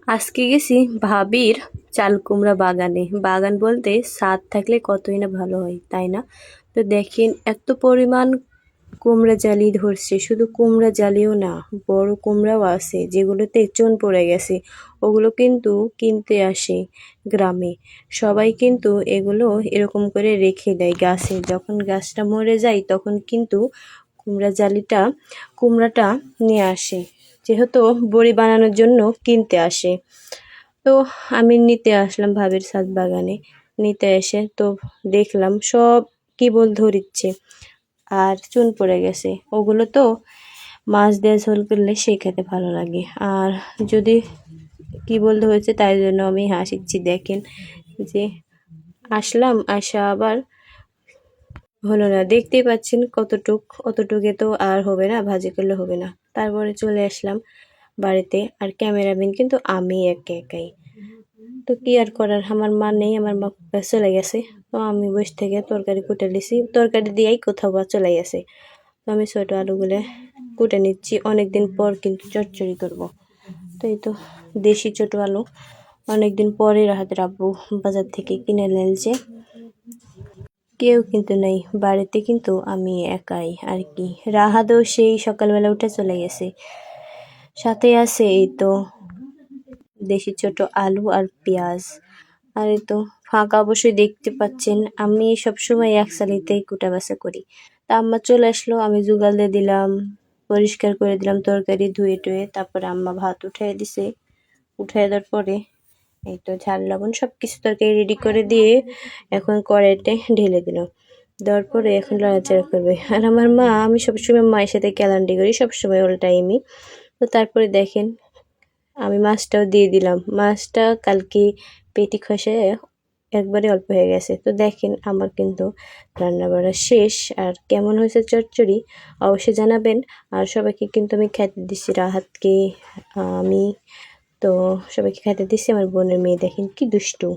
আজকে গেছি ভাবির চাল কুমড়া বাগানে। বাগান বলতে ছাদ থাকলে কতই না ভালো হয়, তাই না? তো দেখেন এত পরিমাণ কুমড়া জালি ধরছে। শুধু কুমড়া জালিও না, বড় কুমড়াও আছে যেগুলোতে চুন পড়ে গেছে। ওগুলো কিন্তু কিনতে আসে গ্রামে। সবাই কিন্তু এগুলো এরকম করে রেখে দেয় গাছে। যখন গাছটা মরে যায় তখন কিন্তু কুমড়াটা নিয়ে আসে, যেহেতু বড়ি বানানোর জন্য কিনতে আসে। তো আমি নিতে আসলাম ভাবির ছাদ বাগানে। নিতে এসে তো দেখলাম সব কেবল ধরিচ্ছে আর চুন পড়ে গেছে। ওগুলো তো মাছ দিয়ে ঝোল করলে সেই খেতে ভালো লাগে। আর যদি কেবল ধরেছে তাই জন্য আমি হাসিচ্ছি। দেখেন যে আসলাম, আসা আবার হলো না। দেখতেই পাচ্ছেন অতটুকে তো আর হবে না, ভাজি করলে হবে না। তারপরে চলে আসলাম বাড়িতে, আর ক্যামেরাম্যান কিন্তু আমি একাই। তো কি আর করার, আমার মা নেই, আমার মা চলে গেছে। তো আমি বসে থেকে তরকারি কুটে নিছি, তরকারি দিয়েই কোথাও বা চলে গেছে। তো আমি ছোট আলুগুলো কুটে নিচ্ছি, অনেকদিন পর কিন্তু চচ্চড়ি করব। তো এই তো দেশি ছোট আলু অনেকদিন পরে রাহাতের আব্বু বাজার থেকে কিনে এনেছে। কেউ কিন্তু নেই বাড়িতে, কিন্তু আমি একাই আর কি। রাহাতও সেই সকালবেলা উঠে চলে গেছে। সাথে আছে এই তো দেশি ছোট আলু আর পেঁয়াজ। আর এই তো ফাঁকা অবশ্যই দেখতে পাচ্ছেন। আমি সবসময় এক সালিতেই কুটা বাছা করি। তা আম্মা চলে আসলো, আমি জোগাল দিয়ে দিলাম, পরিষ্কার করে দিলাম তরকারি ধুয়ে টুয়ে। তারপরে আম্মা ভাত উঠিয়ে দিছে। উঠিয়ে দেওয়ার পরে এই তো ঝাল লবণ সব কিছু তরকারি রেডি করে দিয়ে এখন কড়াইতে ঢেলে দিলাম। দেওয়ার পরে এখন নাড়াচাড়া করবে। আর আমার মা, আমি সবসময় মায়ের সাথে ক্যালান্ডি করি, সবসময় অল টাইমই। তো তারপরে দেখেন আমি মাছটাও দিয়ে দিলাম। মাছটা কালকে পেটি খসে একবারে অল্প হয়ে গেছে। তো দেখেন আমার কিন্তু রান্না বাড়া শেষ। আর কেমন হয়েছে চচ্চড়ি অবশ্যই জানাবেন। আর সবাইকে কিন্তু আমি খেতে দিচ্ছি, রাহাতকে, আমি তো সবাইকে খেতে দিচ্ছি। আমার বোনের মেয়ে দেখেন কি দুষ্টু।